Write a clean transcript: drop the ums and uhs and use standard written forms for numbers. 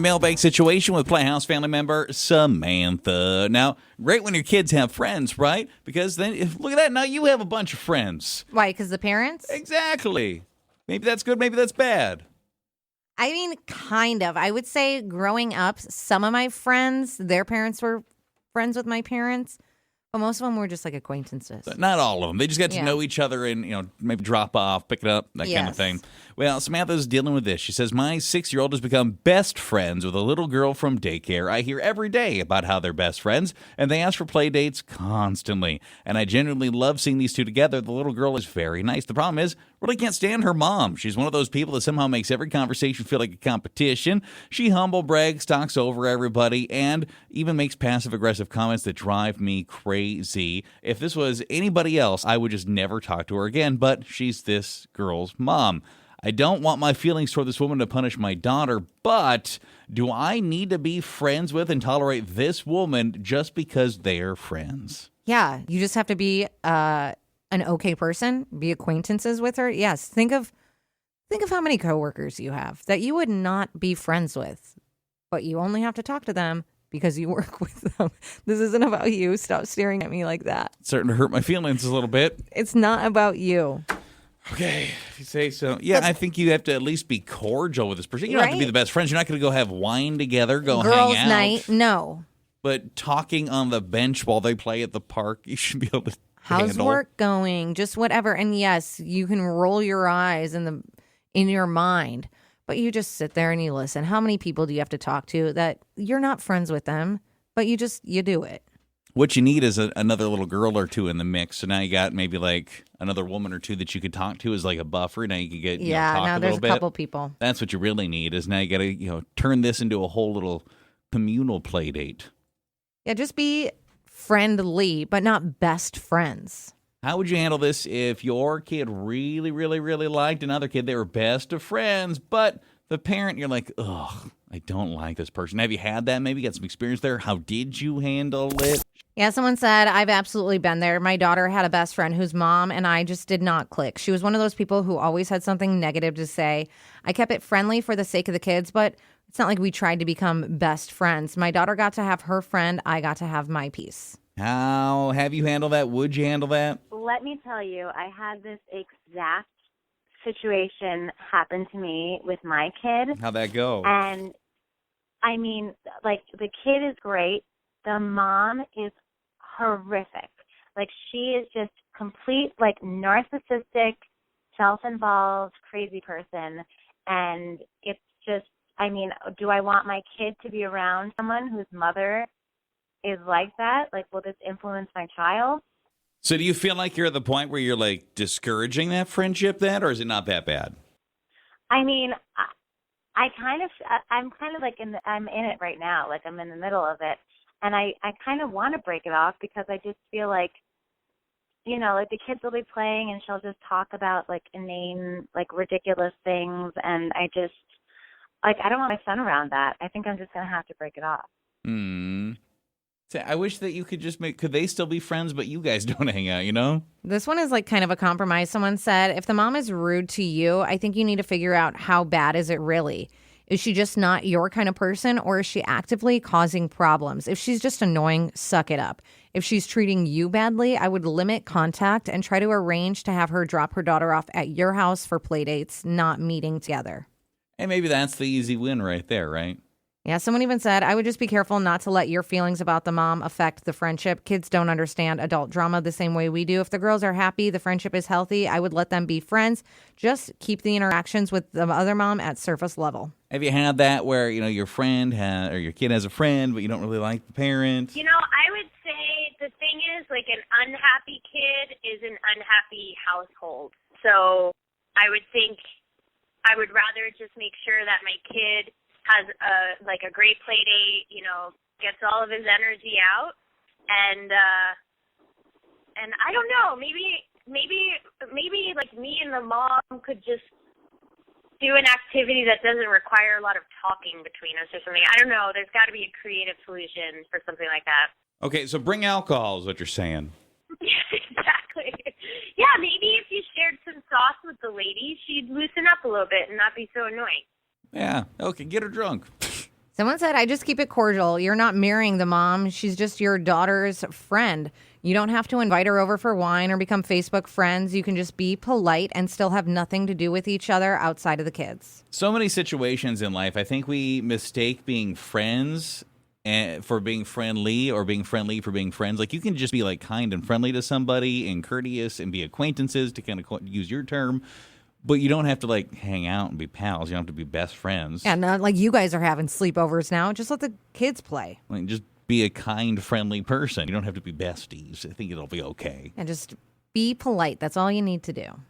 Mailbag situation with Playhouse family member Samantha. Now, great when your kids have friends, right? Because then, look at that, now you have a bunch of friends. Why, because the parents? Exactly. Maybe that's good, maybe that's bad. I mean, kind of. I would say growing up, some of my friends, their parents were friends with my parents. But most of them were just like acquaintances. But not all of them. They just got to know each other and, maybe drop off, pick it up, that kind of thing. Well, Samantha's dealing with this. She says, my 6-year-old has become best friends with a little girl from daycare. I hear every day about how they're best friends, and they ask for play dates constantly. And I genuinely love seeing these two together. The little girl is very nice. The problem is, really can't stand her mom. She's one of those people that somehow makes every conversation feel like a competition. She humble brags, talks over everybody, and even makes passive-aggressive comments that drive me crazy. If this was anybody else, I would just never talk to her again, but she's this girl's mom. I don't want my feelings toward this woman to punish my daughter, but do I need to be friends with and tolerate this woman just because they're friends? Yeah, you just have to be an okay person, be acquaintances with her. Yes, think of how many coworkers you have that you would not be friends with, but you only have to talk to them because you work with them. This isn't about you. Stop staring at me like that. It's starting to hurt my feelings a little bit. It's not about you. Okay, if you say so. Yeah, I think you have to at least be cordial with this person. You don't have to be the best friends. You're not going to go have wine together, go Girls' hang out. night, no. But talking on the bench while they play at the park, you should be able to How's work going? Just whatever. And yes, you can roll your eyes in your mind. But you just sit there and you listen. How many people do you have to talk to that you're not friends with them, but you do it? What you need is another little girl or two in the mix. So now you got maybe like another woman or two that you could talk to as like a buffer. Now you can get talk now a there's little bit. A couple people. That's what you really need. Is now you got to turn this into a whole little communal play date. Yeah, just be friendly, but not best friends. How would you handle this if your kid really, really, really liked another kid? They were best of friends, but the parent, you're like, ugh, I don't like this person. Have you had that? Maybe got some experience there. How did you handle it? Yeah, someone said, I've absolutely been there. My daughter had a best friend whose mom and I just did not click. She was one of those people who always had something negative to say. I kept it friendly for the sake of the kids, but it's not like we tried to become best friends. My daughter got to have her friend. I got to have my piece. How have you handled that? Would you handle that? Let me tell you, I had this exact situation happen to me with my kid. How'd that go? And, I mean, like, the kid is great. The mom is horrific. Like, she is just complete, like, narcissistic, self-involved, crazy person. And it's just, I mean, do I want my kid to be around someone whose mother is like that? Like, will this influence my child? So do you feel like you're at the point where you're like discouraging that friendship then, or is it not that bad? I mean, I'm kind of like I'm in it right now. Like, I'm in the middle of it. And I kind of want to break it off because I just feel like, like the kids will be playing and she'll just talk about like inane, like ridiculous things. And I just, like, I don't want my son around that. I think I'm just going to have to break it off. I wish that you could just could they still be friends, but you guys don't hang out, This one is like kind of a compromise. Someone said, if the mom is rude to you, I think you need to figure out how bad is it really? Is she just not your kind of person, or is she actively causing problems? If she's just annoying, suck it up. If she's treating you badly, I would limit contact and try to arrange to have her drop her daughter off at your house for play dates, not meeting together. And maybe that's the easy win right there, right? Yeah, someone even said, I would just be careful not to let your feelings about the mom affect the friendship. Kids don't understand adult drama the same way we do. If the girls are happy, the friendship is healthy, I would let them be friends. Just keep the interactions with the other mom at surface level. Have you had that where, your friend or your kid has a friend, but you don't really like the parent? I would say the thing is, like, an unhappy kid is an unhappy household. So I would think I would rather just make sure that my kid has a great play date, gets all of his energy out, and I don't know, maybe like me and the mom could just do an activity that doesn't require a lot of talking between us or something. I don't know. There's got to be a creative solution for something like that. Okay, so bring alcohol is what you're saying. Exactly. Yeah, maybe if you shared some sauce with the lady, she'd loosen up a little bit and not be so annoying. Yeah, okay, get her drunk. Someone said, I just keep it cordial. You're not marrying the mom. She's just your daughter's friend. You don't have to invite her over for wine or become Facebook friends. You can just be polite and still have nothing to do with each other outside of the kids. So many situations in life, I think we mistake being friends for being friendly, or being friendly for being friends. Like, you can just be like kind and friendly to somebody and courteous and be acquaintances, to kind of use your term. But you don't have to like hang out and be pals. You don't have to be best friends. And like you guys are having sleepovers now. Just let the kids play. Like, just be a kind, friendly person. You don't have to be besties. I think it'll be okay. And just be polite. That's all you need to do.